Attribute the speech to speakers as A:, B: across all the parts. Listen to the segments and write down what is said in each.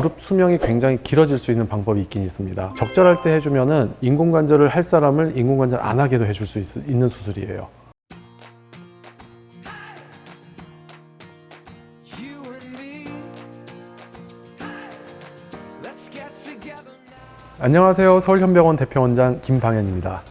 A: 무릎 수명이 굉장히 길어질 수 있는 방법이 있긴 있습니다. 적절할 때 해주면은 인공관절을 할 사람을 인공관절 안 하게도 해줄 수 있는 수술이에요. 안녕하세요. 서울현병원 대표원장 김방현입니다.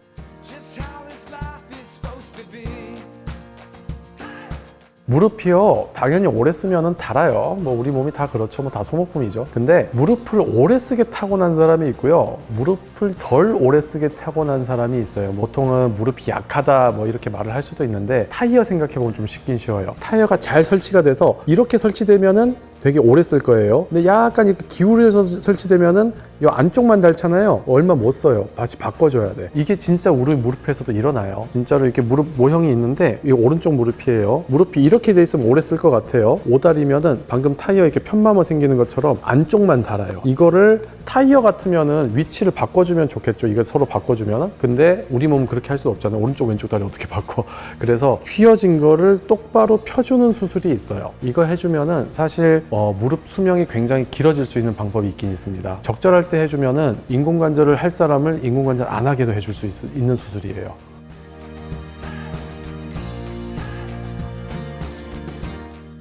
A: 무릎이요, 당연히 오래 쓰면은 닳아요. 우리 몸이 다 그렇죠. 다 소모품이죠. 근데 무릎을 오래 쓰게 타고난 사람이 있고요, 무릎을 덜 오래 쓰게 타고난 사람이 있어요. 보통은 무릎이 약하다 이렇게 말을 할 수도 있는데, 타이어 생각해보면 좀 쉽긴 쉬워요. 타이어가 잘 설치가 돼서 이렇게 설치되면은 되게 오래 쓸 거예요. 근데 약간 이렇게 기울여서 설치되면은 이 안쪽만 닳잖아요. 얼마 못 써요. 다시 바꿔줘야 돼. 이게 진짜 우리 무릎에서도 일어나요. 진짜로 이렇게 무릎 모형이 있는데, 이 오른쪽 무릎이에요. 무릎이 이렇게 돼 있으면 오래 쓸 것 같아요. 오다리면은 방금 타이어 이렇게 편마모 생기는 것처럼 안쪽만 닳아요. 이거를 타이어 같으면은 위치를 바꿔주면 좋겠죠. 이걸 서로 바꿔주면은. 근데 우리 몸은 그렇게 할 수 없잖아요. 오른쪽 왼쪽 다리 어떻게 바꿔. 그래서 휘어진 거를 똑바로 펴주는 수술이 있어요. 이거 해주면은 사실 무릎 수명이 굉장히 길어질 수 있는 방법이 있긴 있습니다. 적절할 때 해주면은 인공관절을 할 사람을 인공관절 안 하게도 해줄 수 있는 수술이에요.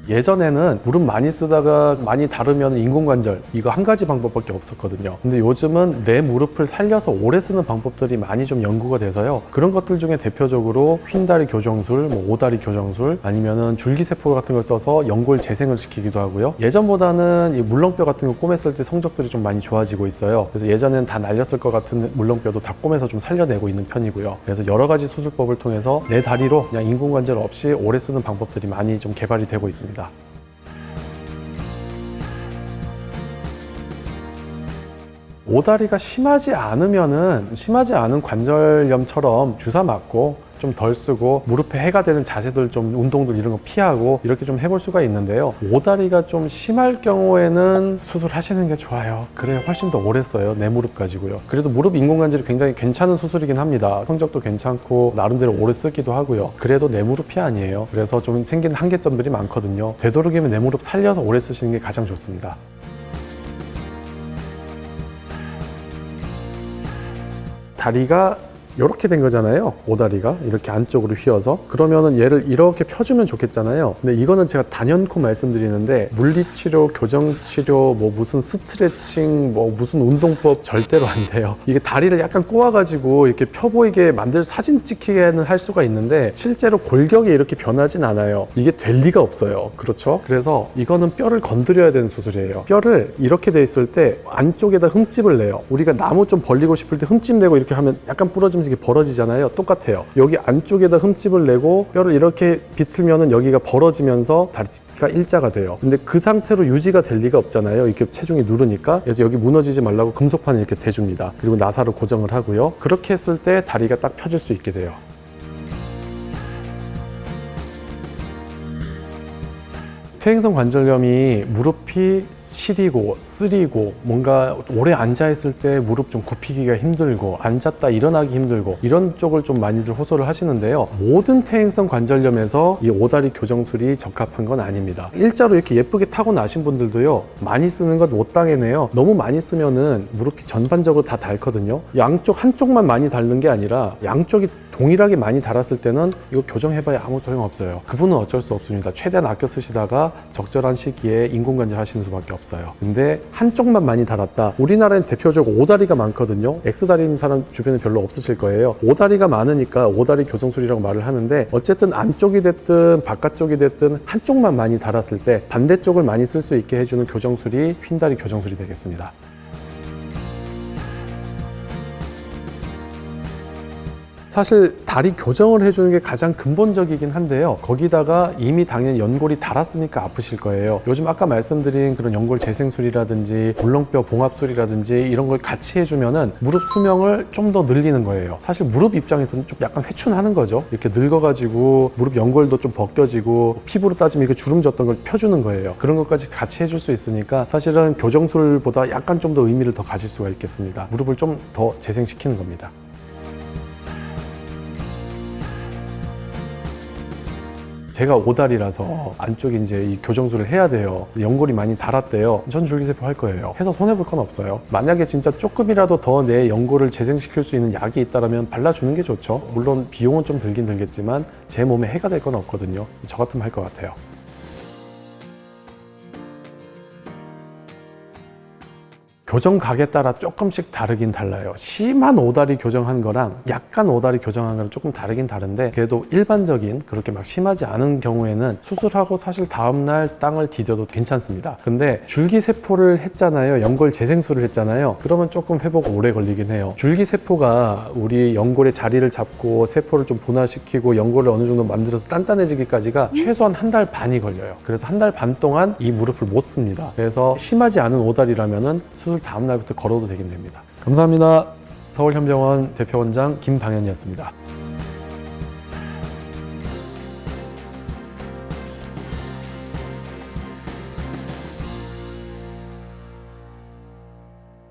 A: 예전에는 무릎 많이 쓰다가 많이 다르면 인공관절, 이거 한 가지 방법밖에 없었거든요. 근데 요즘은 내 무릎을 살려서 오래 쓰는 방법들이 많이 좀 연구가 돼서요, 그런 것들 중에 대표적으로 휜다리 교정술, 오다리 교정술, 아니면은 줄기세포 같은 걸 써서 연골 재생을 시키기도 하고요. 예전보다는 이 물렁뼈 같은 거 꼬맸을 때 성적들이 좀 많이 좋아지고 있어요. 그래서 예전에는 다 날렸을 것 같은 물렁뼈도 다 꼬매서 좀 살려내고 있는 편이고요. 그래서 여러 가지 수술법을 통해서 내 다리로 그냥 인공관절 없이 오래 쓰는 방법들이 많이 좀 개발이 되고 있습니다. 오다리가 심하지 않은 관절염처럼 주사 맞고 좀 덜 쓰고 무릎에 해가 되는 자세들, 좀 운동들 이런 거 피하고 이렇게 좀 해볼 수가 있는데요, 오다리가 좀 심할 경우에는 수술하시는 게 좋아요. 그래 훨씬 더 오래 써요. 내 무릎 가지고요. 그래도 무릎 인공관절이 굉장히 괜찮은 수술이긴 합니다. 성적도 괜찮고 나름대로 오래 쓰기도 하고요. 그래도 내 무릎이 아니에요. 그래서 좀 생긴 한계점들이 많거든요. 되도록이면 내 무릎 살려서 오래 쓰시는 게 가장 좋습니다. 다리가 이렇게 된 거잖아요. 오다리가 이렇게 안쪽으로 휘어서. 그러면은 얘를 이렇게 펴주면 좋겠잖아요. 근데 이거는 제가 단연코 말씀드리는데, 물리치료, 교정치료, 무슨 스트레칭, 무슨 운동법 절대로 안 돼요. 이게 다리를 약간 꼬아가지고 이렇게 펴 보이게 만들, 사진 찍히게는 할 수가 있는데 실제로 골격이 이렇게 변하진 않아요. 이게 될 리가 없어요. 그렇죠? 그래서 이거는 뼈를 건드려야 되는 수술이에요. 뼈를 이렇게 돼 있을 때 안쪽에다 흠집을 내요. 우리가 나무 좀 벌리고 싶을 때 흠집 내고 이렇게 하면 약간 부러지면서 이게 벌어지잖아요. 똑같아요. 여기 안쪽에다 흠집을 내고 뼈를 이렇게 비틀면은 여기가 벌어지면서 다리가 일자가 돼요. 근데 그 상태로 유지가 될 리가 없잖아요. 이렇게 체중이 누르니까. 그래서 여기 무너지지 말라고 금속판을 이렇게 대줍니다. 그리고 나사로 고정을 하고요. 그렇게 했을 때 다리가 딱 펴질 수 있게 돼요. 퇴행성 관절염이 무릎이 시리고 쓰리고 뭔가 오래 앉아있을 때 무릎 좀 굽히기가 힘들고 앉았다 일어나기 힘들고 이런 쪽을 좀 많이들 호소를 하시는데요, 모든 퇴행성 관절염에서 이 오다리 교정술이 적합한 건 아닙니다. 일자로 이렇게 예쁘게 타고 나신 분들도요, 많이 쓰는 것 못 당해내요. 너무 많이 쓰면은 무릎이 전반적으로 다 닳거든요. 양쪽 한쪽만 많이 닳는 게 아니라 양쪽이 동일하게 많이 닳았을 때는 이거 교정해봐야 아무 소용없어요. 그분은 어쩔 수 없습니다. 최대한 아껴 쓰시다가 적절한 시기에 인공관절 하시는 수밖에 없어요. 근데 한쪽만 많이 닳았다. 우리나라엔 대표적으로 오다리가 많거든요. X다리인 사람 주변에 별로 없으실 거예요. 오다리가 많으니까 오다리 교정술이라고 말을 하는데, 어쨌든 안쪽이 됐든 바깥쪽이 됐든 한쪽만 많이 닳았을 때 반대쪽을 많이 쓸 수 있게 해주는 교정술이 휜다리 교정술이 되겠습니다. 사실 다리 교정을 해주는 게 가장 근본적이긴 한데요, 거기다가 이미 당연히 연골이 닳았으니까 아프실 거예요. 요즘 아까 말씀드린 그런 연골 재생술이라든지 물렁뼈 봉합술이라든지 이런 걸 같이 해주면은 무릎 수명을 좀 더 늘리는 거예요. 사실 무릎 입장에서는 좀 약간 회춘하는 거죠. 이렇게 늙어가지고 무릎 연골도 좀 벗겨지고 피부로 따지면 이렇게 주름 졌던 걸 펴주는 거예요. 그런 것까지 같이 해줄 수 있으니까 사실은 교정술보다 약간 좀 더 의미를 더 가질 수가 있겠습니다. 무릎을 좀 더 재생시키는 겁니다. 제가 오다리라서 안쪽에 이제 이 교정술을 해야 돼요. 연골이 많이 닳았대요. 전 줄기세포 할 거예요. 해서 손해볼 건 없어요. 만약에 진짜 조금이라도 더 내 연골을 재생시킬 수 있는 약이 있다면 발라주는 게 좋죠. 물론 비용은 좀 들긴 들겠지만 제 몸에 해가 될 건 없거든요. 저 같으면 할 것 같아요. 교정각에 따라 조금씩 다르긴 달라요. 심한 오다리 교정한 거랑 약간 오다리 교정한 거랑 조금 다르긴 다른데, 그래도 일반적인 그렇게 막 심하지 않은 경우에는 수술하고 사실 다음날 땅을 디뎌도 괜찮습니다. 근데 줄기세포를 했잖아요. 연골 재생술을 했잖아요. 그러면 조금 회복 오래 걸리긴 해요. 줄기세포가 우리 연골의 자리를 잡고 세포를 좀 분화시키고 연골을 어느 정도 만들어서 단단해지기까지가 최소한 한 달 반이 걸려요. 그래서 한 달 반 동안 이 무릎을 못 씁니다. 그래서 심하지 않은 오다리라면은 수술 다음 날부터 걸어도 되긴 됩니다. 감사합니다. 서울현병원 대표원장 김방현이었습니다.